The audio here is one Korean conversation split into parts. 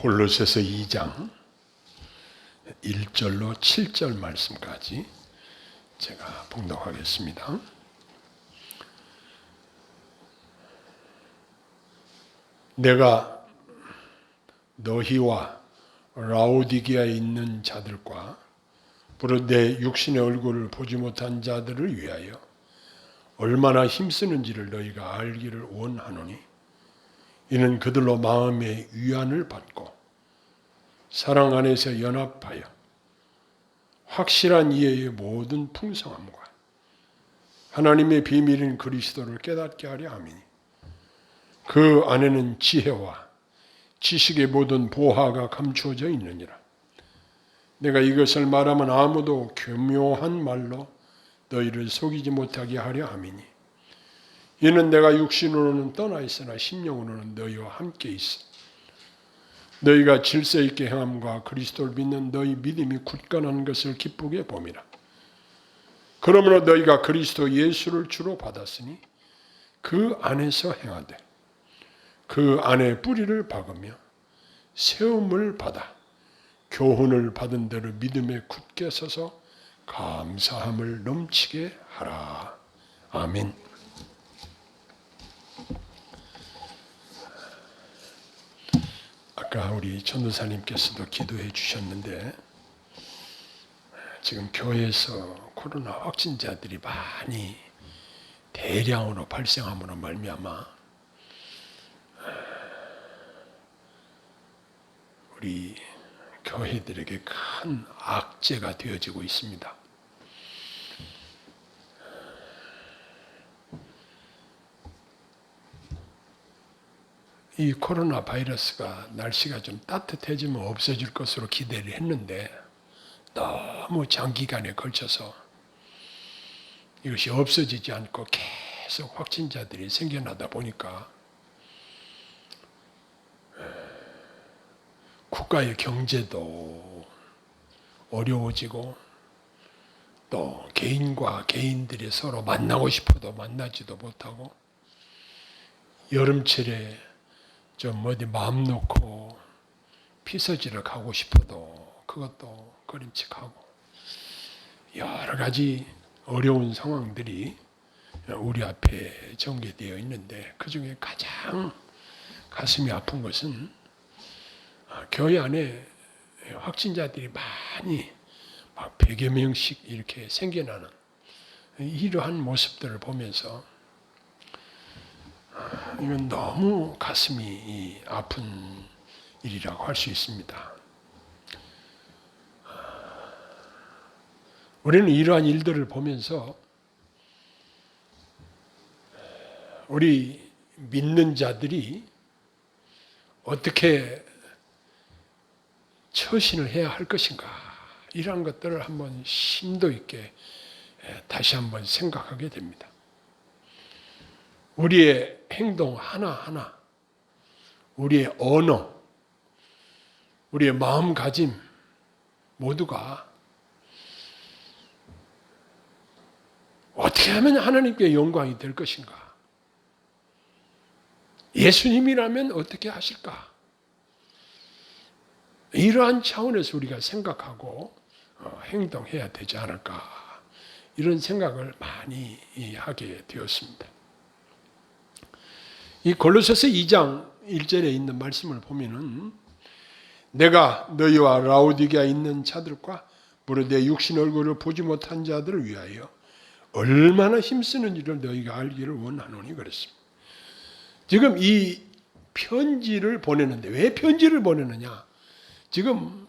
골로새서 2장 1절로 7절 말씀까지 제가 봉독하겠습니다. 내가 너희와 라오디게아에 있는 자들과 무릇 내 육신의 얼굴을 보지 못한 자들을 위하여 얼마나 힘쓰는지를 너희가 알기를 원하노니 이는 그들로 마음의 위안을 받고 사랑 안에서 연합하여 확실한 이해의 모든 풍성함과 하나님의 비밀인 그리스도를 깨닫게 하려 함이니 그 안에는 지혜와 지식의 모든 보화가 감추어져 있느니라. 내가 이것을 말하면 아무도 교묘한 말로 너희를 속이지 못하게 하려 함이니 이는 내가 육신으로는 떠나 있으나 심령으로는 너희와 함께 있어 너희가 질서 있게 행함과 그리스도를 믿는 너희 믿음이 굳건한 것을 기쁘게 봄이라. 그러므로 너희가 그리스도 예수를 주로 받았으니 그 안에서 행하되 그 안에 뿌리를 박으며 세움을 받아 교훈을 받은 대로 믿음에 굳게 서서 감사함을 넘치게 하라. 아멘. 아까 우리 전도사님께서도 기도해 주셨는데 지금 교회에서 코로나 확진자들이 많이 대량으로 발생함으로 말미암아 우리 교회들에게 큰 악재가 되어지고 있습니다. 이 코로나 바이러스가 날씨가 좀 따뜻해지면 없어질 것으로 기대를 했는데 너무 장기간에 걸쳐서 이것이 없어지지 않고 계속 확진자들이 생겨나다 보니까 국가의 경제도 어려워지고 또 개인과 개인들이 서로 만나고 싶어도 만나지도 못하고 여름철에 좀 어디 마음 놓고 피서지를 가고 싶어도 그것도 꺼림칙하고 여러 가지 어려운 상황들이 우리 앞에 전개되어 있는데 그중에 가장 가슴이 아픈 것은 교회 안에 확진자들이 많이 막 100여 명씩 이렇게 생겨나는 이러한 모습들을 보면서 이건 너무 가슴이 아픈 일이라고 할 수 있습니다. 우리는 이러한 일들을 보면서 우리 믿는 자들이 어떻게 처신을 해야 할 것인가 이러한 것들을 한번 심도 있게 다시 한번 생각하게 됩니다. 우리의 행동 하나하나, 우리의 언어, 우리의 마음가짐 모두가 어떻게 하면 하나님께 영광이 될 것인가? 예수님이라면 어떻게 하실까? 이러한 차원에서 우리가 생각하고 행동해야 되지 않을까? 이런 생각을 많이 하게 되었습니다. 이 골로새서 2장 1절에 있는 말씀을 보면은 내가 너희와 라오디게아에 있는 자들과 무릇 내 육신 얼굴을 보지 못한 자들을 위하여 얼마나 힘쓰는지를 너희가 알기를 원하노니 그랬습니다. 지금 이 편지를 보내는데 왜 편지를 보내느냐? 지금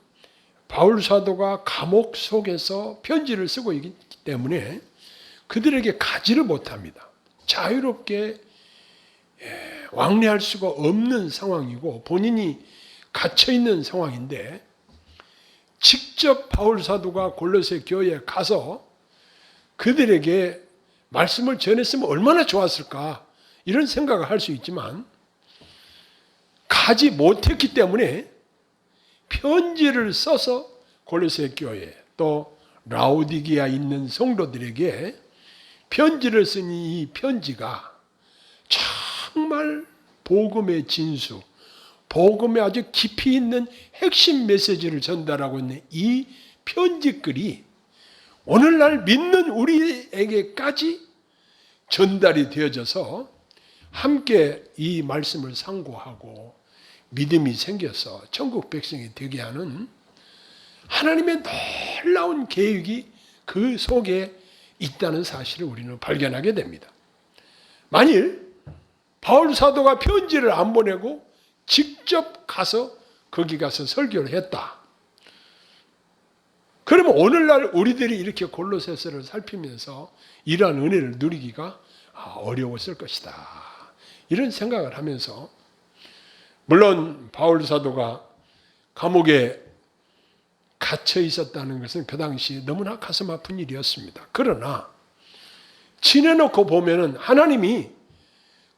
바울 사도가 감옥 속에서 편지를 쓰고 있기 때문에 그들에게 가지를 못합니다. 자유롭게 왕래할 수가 없는 상황이고 본인이 갇혀있는 상황인데 직접 바울 사도가 골로새 교회에 가서 그들에게 말씀을 전했으면 얼마나 좋았을까 이런 생각을 할 수 있지만 가지 못했기 때문에 편지를 써서 골로새 교회 또 라오디게아에 있는 성도들에게 편지를 쓴 이 편지가 정말 복음의 진수, 복음에 아주 깊이 있는 핵심 메시지를 전달하고 있는 이 편지글이 오늘날 믿는 우리에게까지 전달이 되어져서 함께 이 말씀을 상고하고 믿음이 생겨서 천국 백성이 되게 하는 하나님의 놀라운 계획이 그 속에 있다는 사실을 우리는 발견하게 됩니다. 만일 바울 사도가 편지를 안 보내고 직접 가서 거기 가서 설교를 했다. 그러면 오늘날 우리들이 이렇게 골로새서를 살피면서 이러한 은혜를 누리기가 어려웠을 것이다. 이런 생각을 하면서 물론 바울 사도가 감옥에 갇혀 있었다는 것은 그 당시 너무나 가슴 아픈 일이었습니다. 그러나 지내놓고 보면은 하나님이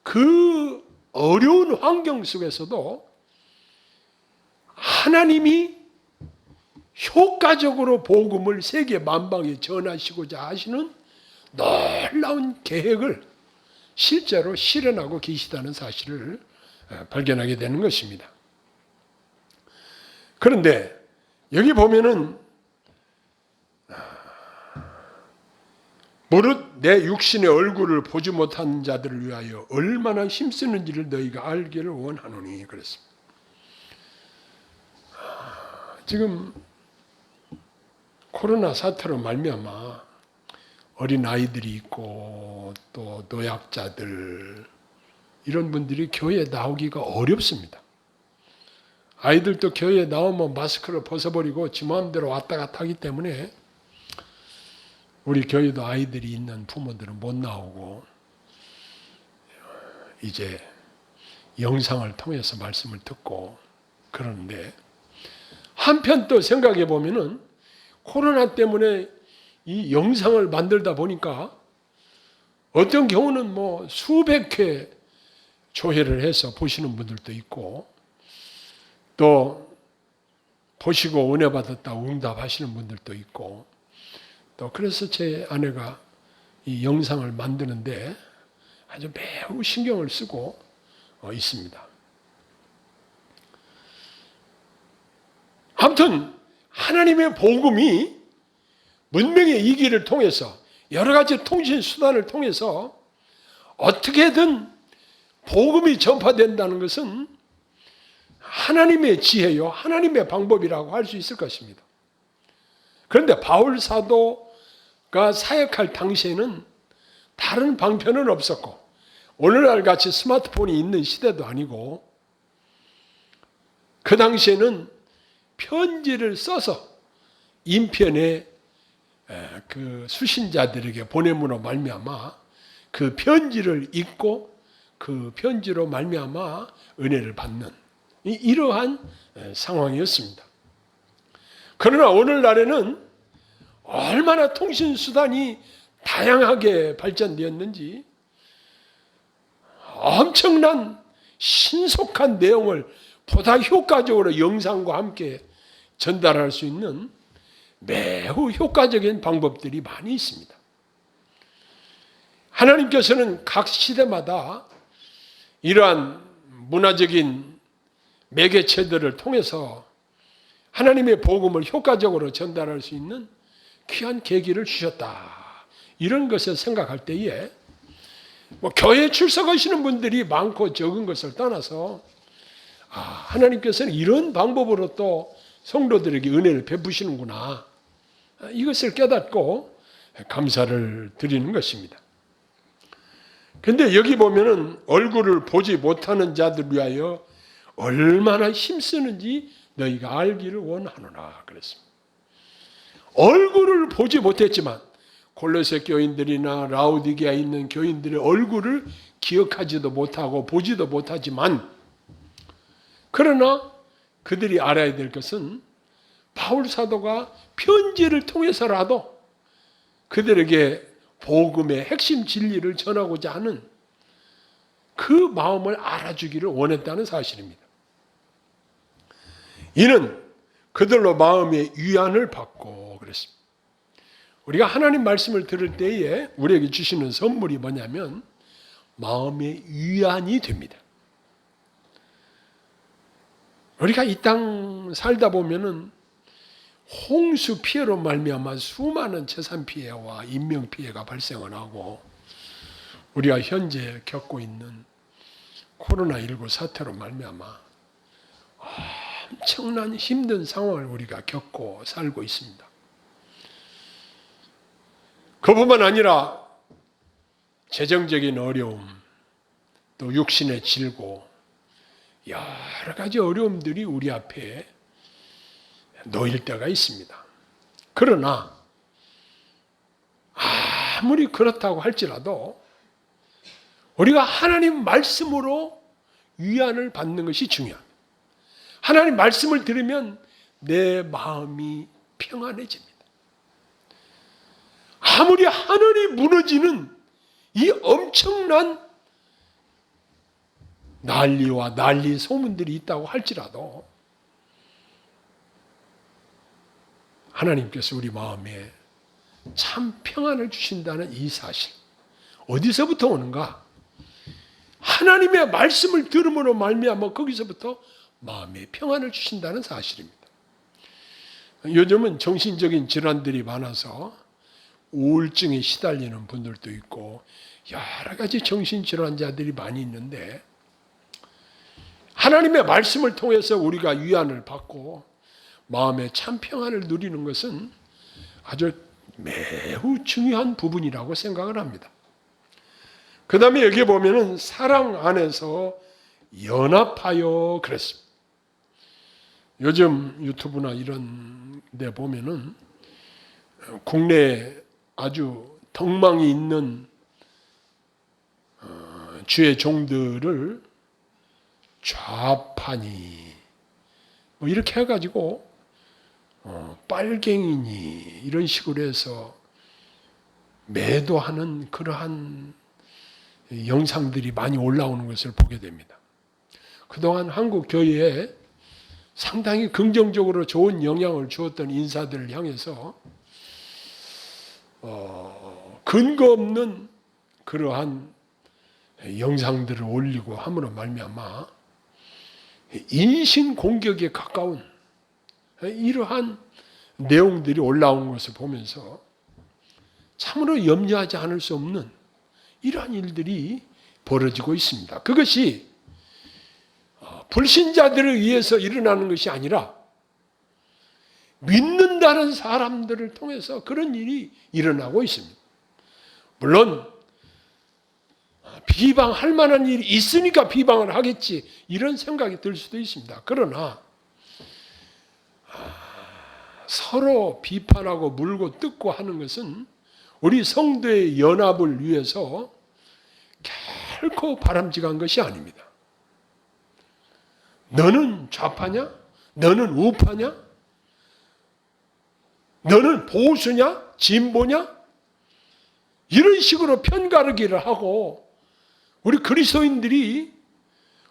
그 어려운 환경 속에서도 하나님이 효과적으로 복음을 세계 만방에 전하시고자 하시는 놀라운 계획을 실제로 실현하고 계시다는 사실을 발견하게 되는 것입니다. 그런데 여기 보면은 무릇 내 육신의 얼굴을 보지 못한 자들을 위하여 얼마나 힘쓰는지를 너희가 알기를 원하노니 그랬습니다. 지금 코로나 사태로 말미암아 어린 아이들이 있고 또 노약자들 이런 분들이 교회에 나오기가 어렵습니다. 아이들도 교회에 나오면 마스크를 벗어버리고 지 마음대로 왔다 갔다 하기 때문에 우리 교회도 아이들이 있는 부모들은 못 나오고 이제 영상을 통해서 말씀을 듣고 그러는데 한편 또 생각해 보면은 코로나 때문에 이 영상을 만들다 보니까 어떤 경우는 뭐 수백 회 조회를 해서 보시는 분들도 있고 또 보시고 은혜 받았다고 응답하시는 분들도 있고 또 그래서 제 아내가 이 영상을 만드는데 아주 매우 신경을 쓰고 있습니다. 아무튼 하나님의 복음이 문명의 이 길을 통해서 여러 가지 통신 수단을 통해서 어떻게든 복음이 전파된다는 것은 하나님의 지혜요, 하나님의 방법이라고 할 수 있을 것입니다. 그런데 바울 사도가 사역할 당시에는 다른 방편은 없었고 오늘날 같이 스마트폰이 있는 시대도 아니고 그 당시에는 편지를 써서 인편에 그 수신자들에게 보냄으로 말미암아 그 편지를 읽고 그 편지로 말미암아 은혜를 받는 이러한 상황이었습니다. 그러나 오늘날에는 얼마나 통신수단이 다양하게 발전되었는지 엄청난 신속한 내용을 보다 효과적으로 영상과 함께 전달할 수 있는 매우 효과적인 방법들이 많이 있습니다. 하나님께서는 각 시대마다 이러한 문화적인 매개체들을 통해서 하나님의 복음을 효과적으로 전달할 수 있는 귀한 계기를 주셨다. 이런 것을 생각할 때에 뭐 교회에 출석하시는 분들이 많고 적은 것을 떠나서 하나님께서는 이런 방법으로 또 성도들에게 은혜를 베푸시는구나. 이것을 깨닫고 감사를 드리는 것입니다. 근데 여기 보면은 얼굴을 보지 못하는 자들 위하여 얼마나 힘쓰는지 너희가 알기를 원하노라 그랬습니다. 얼굴을 보지 못했지만 골로새 교인들이나 라우디게아에 있는 교인들의 얼굴을 기억하지도 못하고 보지도 못하지만 그러나 그들이 알아야 될 것은 바울 사도가 편지를 통해서라도 그들에게 복음의 핵심 진리를 전하고자 하는 그 마음을 알아주기를 원했다는 사실입니다. 이는 그들로 마음의 위안을 받고 그랬습니다. 우리가 하나님 말씀을 들을 때에 우리에게 주시는 선물이 뭐냐면 마음의 위안이 됩니다. 우리가 이 땅 살다 보면은 홍수 피해로 말미암아 수많은 재산 피해와 인명 피해가 발생을 하고, 우리가 현재 겪고 있는 코로나19 사태로 말미암아 엄청난 힘든 상황을 우리가 겪고 살고 있습니다. 그뿐만 아니라 재정적인 어려움, 또 육신의 질고, 여러 가지 어려움들이 우리 앞에 놓일 때가 있습니다. 그러나 아무리 그렇다고 할지라도 우리가 하나님 말씀으로 위안을 받는 것이 중요합니다. 하나님 말씀을 들으면 내 마음이 평안해집니다. 아무리 하늘이 무너지는 이 엄청난 난리와 난리 소문들이 있다고 할지라도 하나님께서 우리 마음에 참 평안을 주신다는 이 사실, 어디서부터 오는가? 하나님의 말씀을 들음으로 말미암아 거기서부터 마음에 평안을 주신다는 사실입니다. 요즘은 정신적인 질환들이 많아서 우울증에 시달리는 분들도 있고 여러 가지 정신질환자들이 많이 있는데, 하나님의 말씀을 통해서 우리가 위안을 받고 마음의 참 평안을 누리는 것은 아주 매우 중요한 부분이라고 생각을 합니다. 그 다음에 여기 보면은 사랑 안에서 연합하여 그랬습니다. 요즘 유튜브나 이런 데 보면은 국내에 아주 덕망이 있는 주의 종들을 좌파니 뭐 이렇게 해가지고 빨갱이니 이런 식으로 해서 매도하는 그러한 영상들이 많이 올라오는 것을 보게 됩니다. 그동안 한국 교회에 상당히 긍정적으로 좋은 영향을 주었던 인사들을 향해서 근거 없는 그러한 영상들을 올리고 함으로 말미암아 인신 공격에 가까운 이러한 내용들이 올라오는 것을 보면서 참으로 염려하지 않을 수 없는 이러한 일들이 벌어지고 있습니다. 그것이 불신자들을 위해서 일어나는 것이 아니라 믿는다는 사람들을 통해서 그런 일이 일어나고 있습니다. 물론 비방할 만한 일이 있으니까 비방을 하겠지, 이런 생각이 들 수도 있습니다. 그러나 서로 비판하고 물고 뜯고 하는 것은 우리 성도의 연합을 위해서 결코 바람직한 것이 아닙니다. 너는 좌파냐? 너는 우파냐? 너는 보수냐? 진보냐? 이런 식으로 편가르기를 하고 우리 그리스도인들이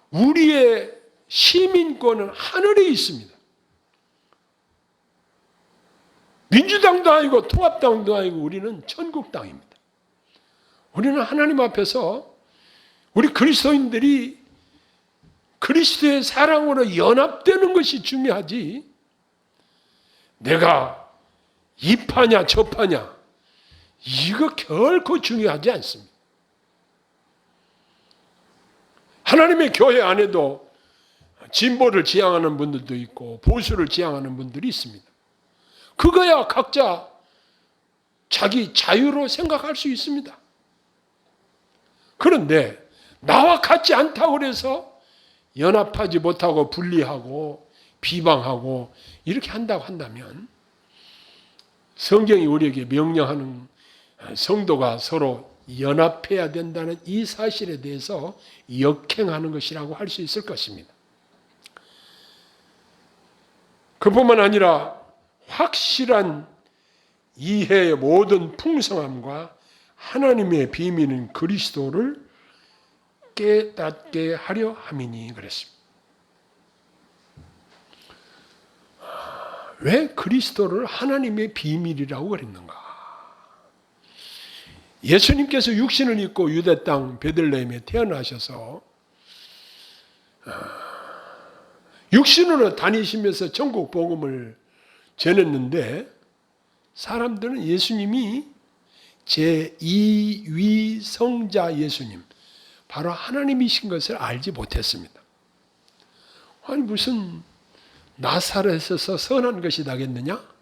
우리의 시민권은 하늘에 있습니다. 민주당도 아니고 통합당도 아니고 우리는 천국 땅입니다. 우리는 하나님 앞에서 우리 그리스도인들이 그리스도의 사랑으로 연합되는 것이 중요하지, 내가 이 파냐 저 파냐 이거 결코 중요하지 않습니다. 하나님의 교회 안에도 진보를 지향하는 분들도 있고 보수를 지향하는 분들이 있습니다. 그거야 각자 자기 자유로 생각할 수 있습니다. 그런데 나와 같지 않다고 해서 연합하지 못하고 분리하고 비방하고 이렇게 한다고 한다면 성경이 우리에게 명령하는 성도가 서로 연합해야 된다는 이 사실에 대해서 역행하는 것이라고 할 수 있을 것입니다. 그뿐만 아니라 확실한 이해의 모든 풍성함과 하나님의 비밀인 그리스도를 깨닫게 하려 함이니 그랬습니다. 왜 그리스도를 하나님의 비밀이라고 그랬는가? 예수님께서 육신을 입고 유대 땅 베들레헴에 태어나셔서 육신으로 다니시면서 전국 복음을 전했는데 사람들은 예수님이 제2위성자 예수님, 바로 하나님이신 것을 알지 못했습니다. 아니 무슨 나사렛에서 선한 것이 나겠느냐?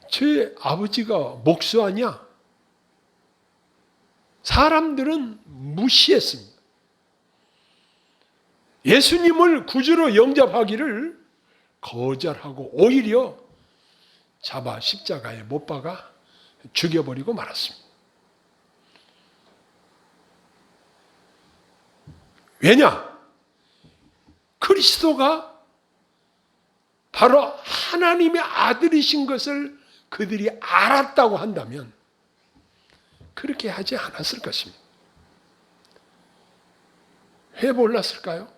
제 아버지가 목수 아니야? 사람들은 무시했습니다. 예수님을 구주로 영접하기를 거절하고 오히려 잡아 십자가에 못 박아 죽여버리고 말았습니다. 왜냐? 그리스도가 바로 하나님의 아들이신 것을 그들이 알았다고 한다면 그렇게 하지 않았을 것입니다. 왜 몰랐을까요?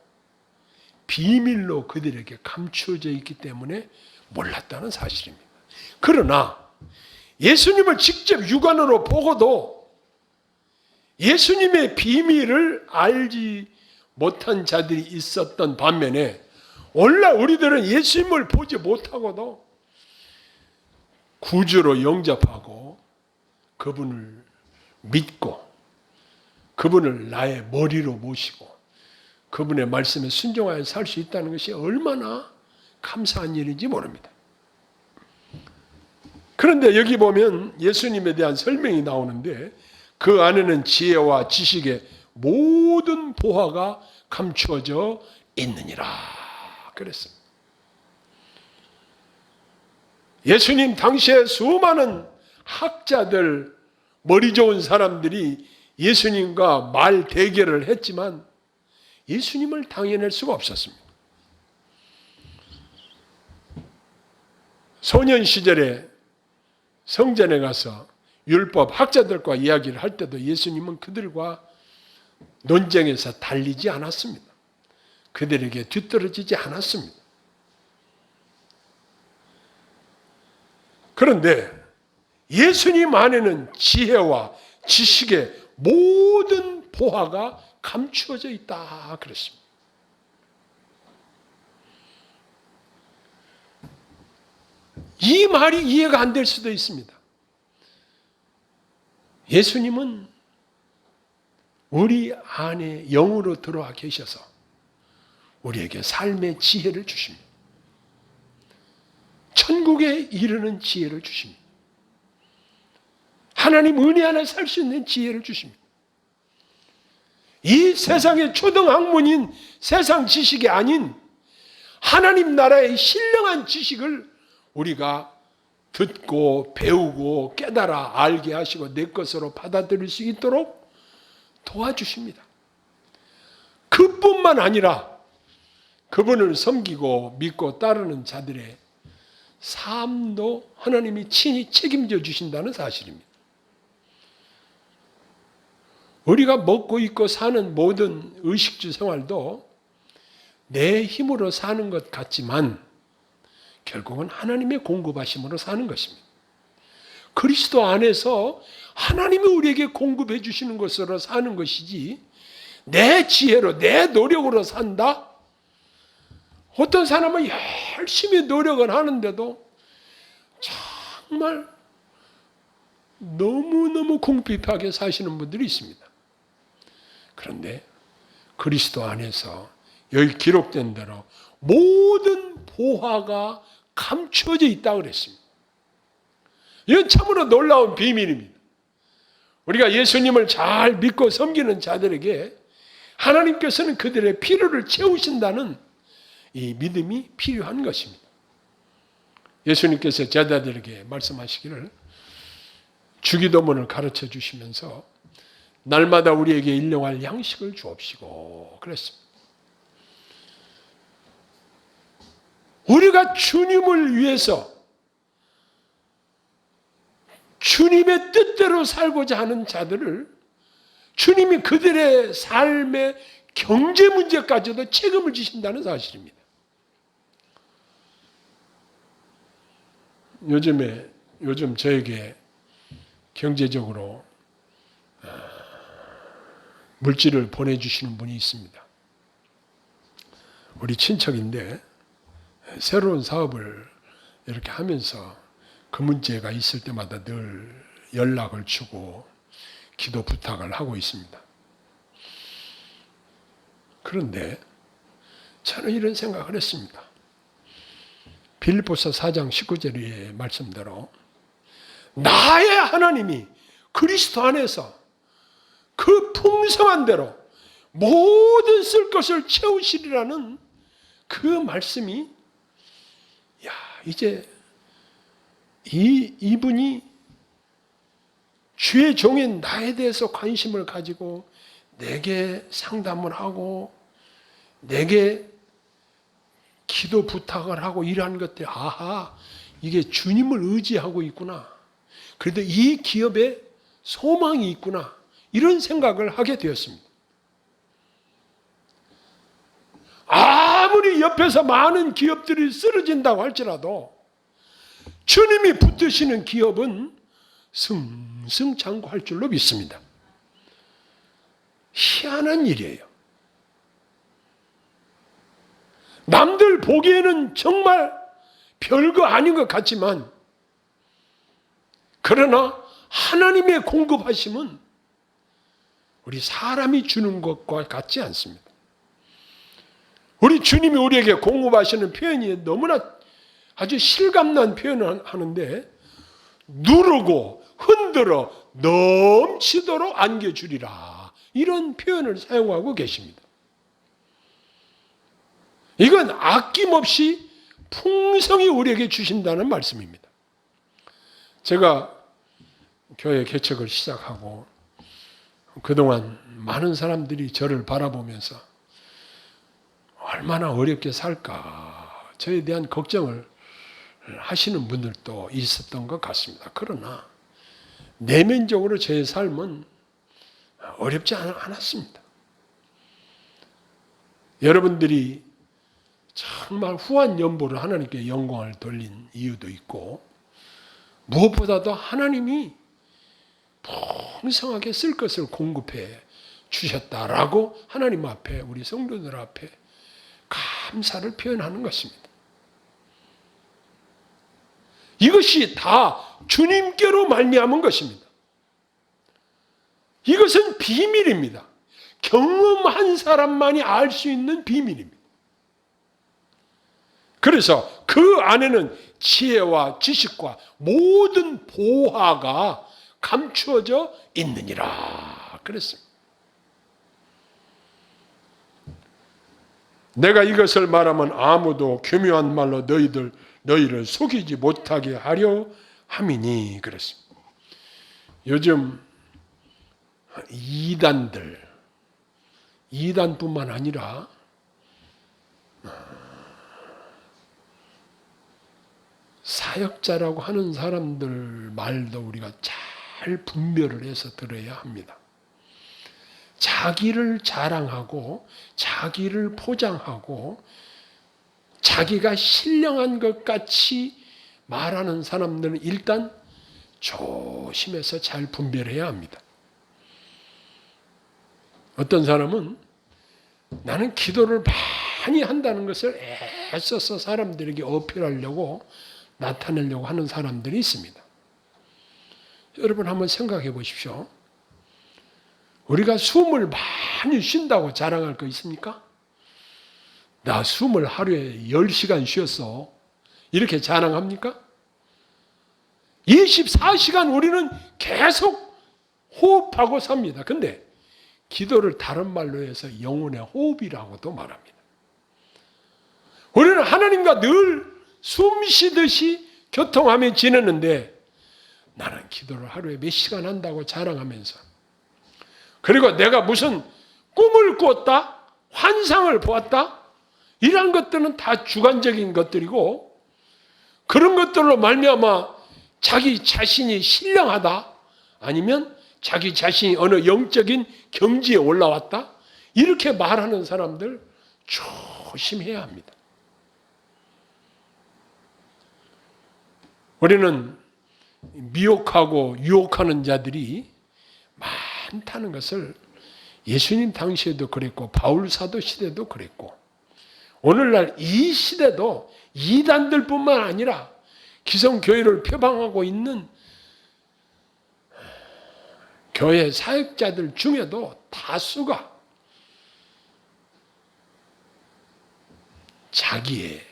비밀로 그들에게 감추어져 있기 때문에 몰랐다는 사실입니다. 그러나 예수님을 직접 육안으로 보고도 예수님의 비밀을 알지 못한 자들이 있었던 반면에 오늘날 우리들은 예수님을 보지 못하고도 구주로 영접하고 그분을 믿고 그분을 나의 머리로 모시고 그분의 말씀에 순종하여 살 수 있다는 것이 얼마나 감사한 일인지 모릅니다. 그런데 여기 보면 예수님에 대한 설명이 나오는데 그 안에는 지혜와 지식의 모든 보화가 감추어져 있느니라 그랬습니다. 예수님 당시에 수많은 학자들, 머리 좋은 사람들이 예수님과 말 대결을 했지만 예수님을 당해낼 수가 없었습니다. 소년 시절에 성전에 가서 율법 학자들과 이야기를 할 때도 예수님은 그들과 논쟁에서 달리지 않았습니다. 그들에게 뒤떨어지지 않았습니다. 그런데 예수님 안에는 지혜와 지식의 모든 보화가 감추어져 있다 그랬습니다. 이 말이 이해가 안 될 수도 있습니다. 예수님은 우리 안에 영으로 들어와 계셔서 우리에게 삶의 지혜를 주십니다. 천국에 이르는 지혜를 주십니다. 하나님 은혜 안에 살 수 있는 지혜를 주십니다. 이 세상의 초등학문인 세상 지식이 아닌 하나님 나라의 신령한 지식을 우리가 듣고 배우고 깨달아 알게 하시고 내 것으로 받아들일 수 있도록 도와주십니다. 그뿐만 아니라 그분을 섬기고 믿고 따르는 자들의 삶도 하나님이 친히 책임져 주신다는 사실입니다. 우리가 먹고 입고 사는 모든 의식주 생활도 내 힘으로 사는 것 같지만 결국은 하나님의 공급하심으로 사는 것입니다. 그리스도 안에서 하나님이 우리에게 공급해 주시는 것으로 사는 것이지 내 지혜로 내 노력으로 산다? 어떤 사람은 열심히 노력을 하는데도 정말 너무너무 궁핍하게 사시는 분들이 있습니다. 그런데 그리스도 안에서 여기 기록된 대로 모든 보화가 감추어져 있다고 그랬습니다. 이건 참으로 놀라운 비밀입니다. 우리가 예수님을 잘 믿고 섬기는 자들에게 하나님께서는 그들의 필요를 채우신다는 이 믿음이 필요한 것입니다. 예수님께서 제자들에게 말씀하시기를 주기도문을 가르쳐 주시면서 날마다 우리에게 일용할 양식을 주옵시고 그랬습니다. 우리가 주님을 위해서 주님의 뜻대로 살고자 하는 자들을 주님이 그들의 삶의 경제 문제까지도 책임을 지신다는 사실입니다. 요즘 저에게 경제적으로 물질을 보내주시는 분이 있습니다. 우리 친척인데 새로운 사업을 이렇게 하면서 그 문제가 있을 때마다 늘 연락을 주고 기도 부탁을 하고 있습니다. 그런데 저는 이런 생각을 했습니다. 빌립보서 4장 19절의 말씀대로 나의 하나님이 그리스도 안에서 그 풍성한 대로 모든 쓸 것을 채우시리라는 그 말씀이 이제 이분이 주의 종인 나에 대해서 관심을 가지고 내게 상담을 하고 내게 기도 부탁을 하고 이러한 것들, 이게 주님을 의지하고 있구나. 그래도 이 기업에 소망이 있구나. 이런 생각을 하게 되었습니다. 아무리 옆에서 많은 기업들이 쓰러진다고 할지라도 주님이 붙드시는 기업은 승승장구할 줄로 믿습니다. 희한한 일이에요. 남들 보기에는 정말 별거 아닌 것 같지만 그러나 하나님의 공급하심은 우리 사람이 주는 것과 같지 않습니다. 우리 주님이 우리에게 공급하시는 표현이 너무나 아주 실감난 표현을 하는데 누르고 흔들어 넘치도록 안겨주리라. 이런 표현을 사용하고 계십니다. 이건 아낌없이 풍성히 우리에게 주신다는 말씀입니다. 제가 교회 개척을 시작하고 그동안 많은 사람들이 저를 바라보면서 얼마나 어렵게 살까 저에 대한 걱정을 하시는 분들도 있었던 것 같습니다. 그러나 내면적으로 제 삶은 어렵지 않았습니다. 여러분들이 정말 후한 연보를 하나님께 영광을 돌린 이유도 있고 무엇보다도 하나님이 풍성하게 쓸 것을 공급해 주셨다라고 하나님 앞에 우리 성도들 앞에 감사를 표현하는 것입니다. 이것이 다 주님께로 말미암은 것입니다. 이것은 비밀입니다. 경험한 사람만이 알 수 있는 비밀입니다. 그래서 그 안에는 지혜와 지식과 모든 보화가 감추어져 있느니라 그랬습니다. 내가 이것을 말하면 아무도 교묘한 말로 너희를 속이지 못하게 하려 함이니 그랬습니다. 요즘 이단뿐만 아니라 사역자라고 하는 사람들 말도 우리가 잘 분별을 해서 들어야 합니다. 자기를 자랑하고 자기를 포장하고 자기가 신령한 것 같이 말하는 사람들은 일단 조심해서 잘 분별해야 합니다. 어떤 사람은 나는 기도를 많이 한다는 것을 애써서 사람들에게 어필하려고 나타내려고 하는 사람들이 있습니다. 여러분 한번 생각해 보십시오. 우리가 숨을 많이 쉰다고 자랑할 거 있습니까? 나 숨을 하루에 10시간 쉬었어. 이렇게 자랑합니까? 24시간 우리는 계속 호흡하고 삽니다. 근데 기도를 다른 말로 해서 영혼의 호흡이라고도 말합니다. 우리는 하나님과 늘 숨 쉬듯이 교통하며 지내는데 나는 기도를 하루에 몇 시간 한다고 자랑하면서 그리고 내가 무슨 꿈을 꿨다? 환상을 보았다? 이런 것들은 다 주관적인 것들이고 그런 것들로 말미암아 자기 자신이 신령하다? 아니면 자기 자신이 어느 영적인 경지에 올라왔다? 이렇게 말하는 사람들 조심해야 합니다. 우리는 미혹하고 유혹하는 자들이 많다는 것을 예수님 당시에도 그랬고 바울 사도 시대도 그랬고 오늘날 이 시대도 이단들뿐만 아니라 기성교회를 표방하고 있는 교회 사역자들 중에도 다수가 자기의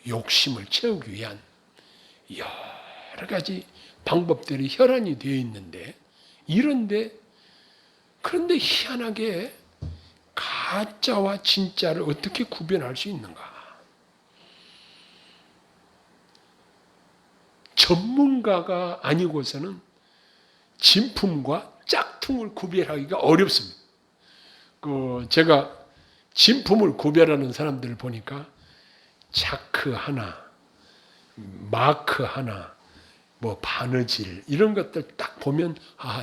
욕심을 채우기 위한 여러 가지 방법들이 혈안이 되어 있는데, 그런데 희한하게 가짜와 진짜를 어떻게 구별할 수 있는가? 전문가가 아니고서는 진품과 짝퉁을 구별하기가 어렵습니다. 제가 진품을 구별하는 사람들을 보니까 자크 하나, 마크 하나, 뭐 바느질 이런 것들 딱 보면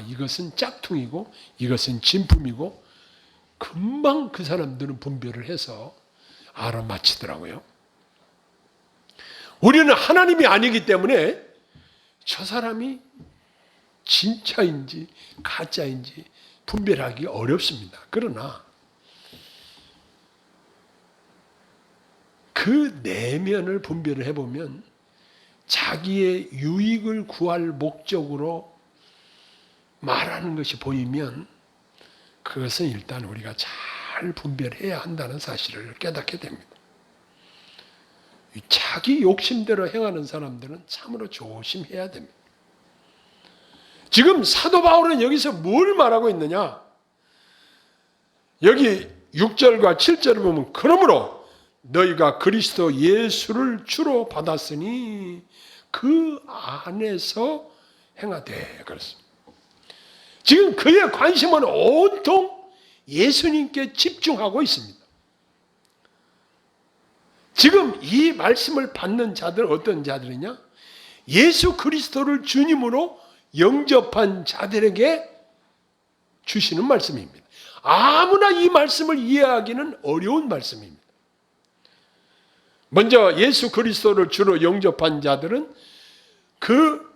이것은 짝퉁이고 이것은 진품이고 금방 그 사람들은 분별을 해서 알아맞히더라고요. 우리는 하나님이 아니기 때문에 저 사람이 진짜인지 가짜인지 분별하기 어렵습니다. 그러나 그 내면을 분별을 해보면 자기의 유익을 구할 목적으로 말하는 것이 보이면 그것은 일단 우리가 잘 분별해야 한다는 사실을 깨닫게 됩니다. 자기 욕심대로 행하는 사람들은 참으로 조심해야 됩니다. 지금 사도 바울은 여기서 뭘 말하고 있느냐? 여기 6절과 7절을 보면 그러므로 너희가 그리스도 예수를 주로 받았으니 그 안에서 행하되 그렇습니다. 지금 그의 관심은 온통 예수님께 집중하고 있습니다. 지금 이 말씀을 받는 자들 어떤 자들이냐? 예수 그리스도를 주님으로 영접한 자들에게 주시는 말씀입니다. 아무나 이 말씀을 이해하기는 어려운 말씀입니다. 먼저 예수 그리스도를 주로 영접한 자들은 그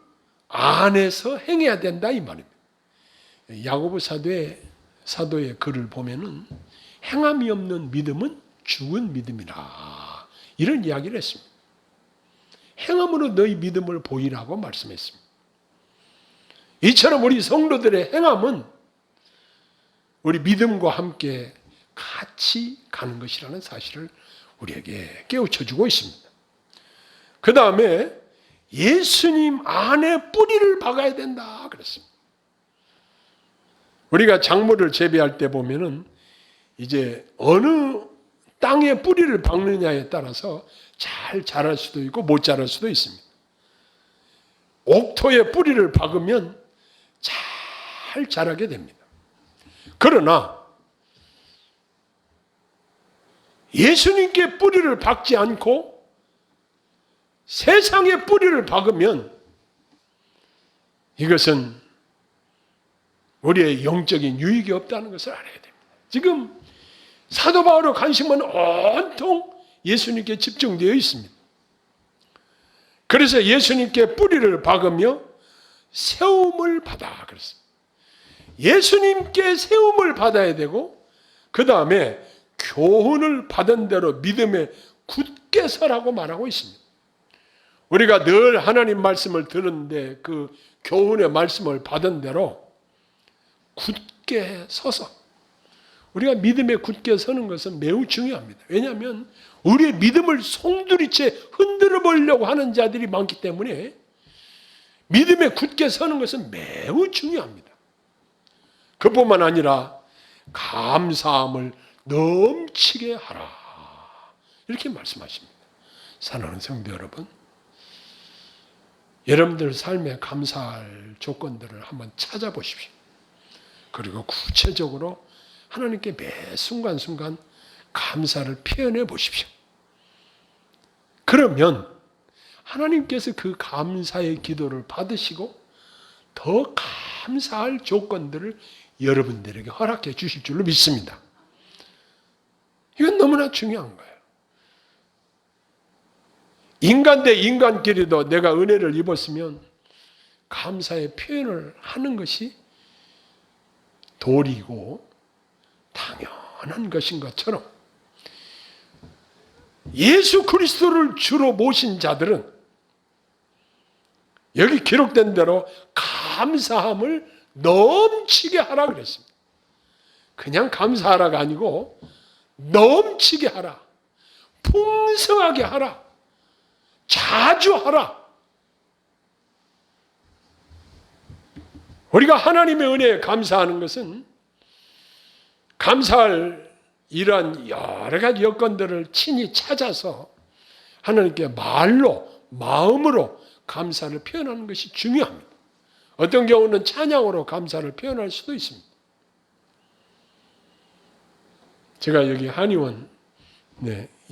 안에서 행해야 된다 이 말입니다. 야고보 사도의 글을 보면은 행함이 없는 믿음은 죽은 믿음이라 이런 이야기를 했습니다. 행함으로 너희 믿음을 보이라고 말씀했습니다. 이처럼 우리 성도들의 행함은 우리 믿음과 함께 같이 가는 것이라는 사실을 우리에게 깨우쳐주고 있습니다. 그 다음에 예수님 안에 뿌리를 박아야 된다 그랬습니다. 우리가 작물을 재배할 때 보면은 이제 어느 땅에 뿌리를 박느냐에 따라서 잘 자랄 수도 있고 못 자랄 수도 있습니다. 옥토에 뿌리를 박으면 잘 자라게 됩니다. 그러나 예수님께 뿌리를 박지 않고 세상에 뿌리를 박으면 이것은 우리의 영적인 유익이 없다는 것을 알아야 됩니다. 지금 사도 바울의 관심은 온통 예수님께 집중되어 있습니다. 그래서 예수님께 뿌리를 박으며 세움을 받아 그랬습니다. 예수님께 세움을 받아야 되고 그 다음에 교훈을 받은 대로 믿음에 굳게 서라고 말하고 있습니다. 우리가 늘 하나님 말씀을 듣는데 그 교훈의 말씀을 받은 대로 굳게 서서 우리가 믿음에 굳게 서는 것은 매우 중요합니다. 왜냐하면 우리의 믿음을 송두리째 흔들어 보려고 하는 자들이 많기 때문에 믿음에 굳게 서는 것은 매우 중요합니다. 그뿐만 아니라 감사함을 넘치게 하라 이렇게 말씀하십니다. 사랑하는 성도 여러분, 여러분들 삶에 감사할 조건들을 한번 찾아보십시오. 그리고 구체적으로 하나님께 매 순간순간 감사를 표현해 보십시오. 그러면 하나님께서 그 감사의 기도를 받으시고 더 감사할 조건들을 여러분들에게 허락해 주실 줄로 믿습니다. 이건 너무나 중요한 거예요. 인간 대 인간끼리도 내가 은혜를 입었으면 감사의 표현을 하는 것이 도리고 당연한 것인 것처럼 예수 그리스도를 주로 모신 자들은 여기 기록된 대로 감사함을 넘치게 하라 그랬습니다. 그냥 감사하라가 아니고 넘치게 하라. 풍성하게 하라. 자주 하라. 우리가 하나님의 은혜에 감사하는 것은 감사할 이러한 여러 가지 여건들을 친히 찾아서 하나님께 말로, 마음으로 감사를 표현하는 것이 중요합니다. 어떤 경우는 찬양으로 감사를 표현할 수도 있습니다. 제가 여기 한의원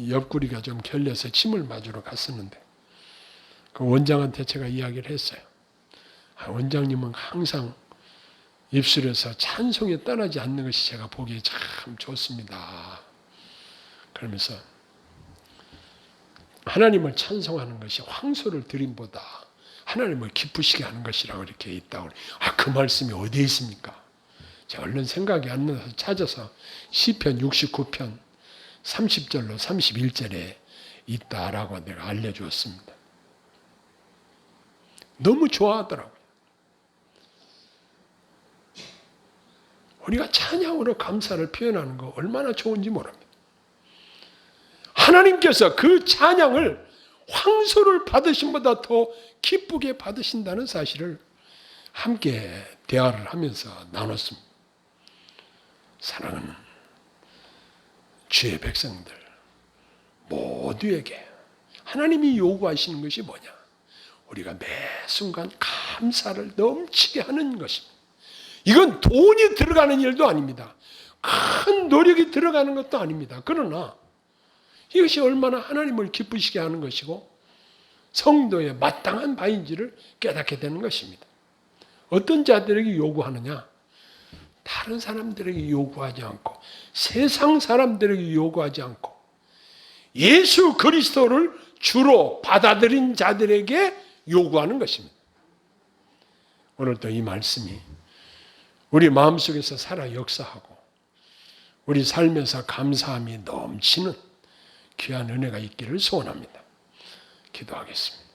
옆구리가 좀 결려서 침을 맞으러 갔었는데 그 원장한테 제가 이야기를 했어요. 원장님은 항상 입술에서 찬송이 떠나지 않는 것이 제가 보기에 참 좋습니다. 그러면서 하나님을 찬송하는 것이 황소를 드림보다 하나님을 기쁘시게 하는 것이라고 이렇게 있다고. 그 말씀이 어디에 있습니까? 제가 얼른 생각이 안 나서 찾아서 시편 69편 30절로 31절에 있다라고 내가 알려주었습니다. 너무 좋아하더라고요. 우리가 찬양으로 감사를 표현하는 거 얼마나 좋은지 모릅니다. 하나님께서 그 찬양을 황소를 받으심보다 더 기쁘게 받으신다는 사실을 함께 대화를 하면서 나눴습니다. 사랑하는 주의 백성들 모두에게 하나님이 요구하시는 것이 뭐냐? 우리가 매 순간 감사를 넘치게 하는 것입니다. 이건 돈이 들어가는 일도 아닙니다. 큰 노력이 들어가는 것도 아닙니다. 그러나 이것이 얼마나 하나님을 기쁘시게 하는 것이고 성도의 마땅한 바인지를 깨닫게 되는 것입니다. 어떤 자들에게 요구하느냐? 다른 사람들에게 요구하지 않고 세상 사람들에게 요구하지 않고 예수 그리스도를 주로 받아들인 자들에게 요구하는 것입니다. 오늘도 이 말씀이 우리 마음속에서 살아 역사하고 우리 삶에서 감사함이 넘치는 귀한 은혜가 있기를 소원합니다. 기도하겠습니다.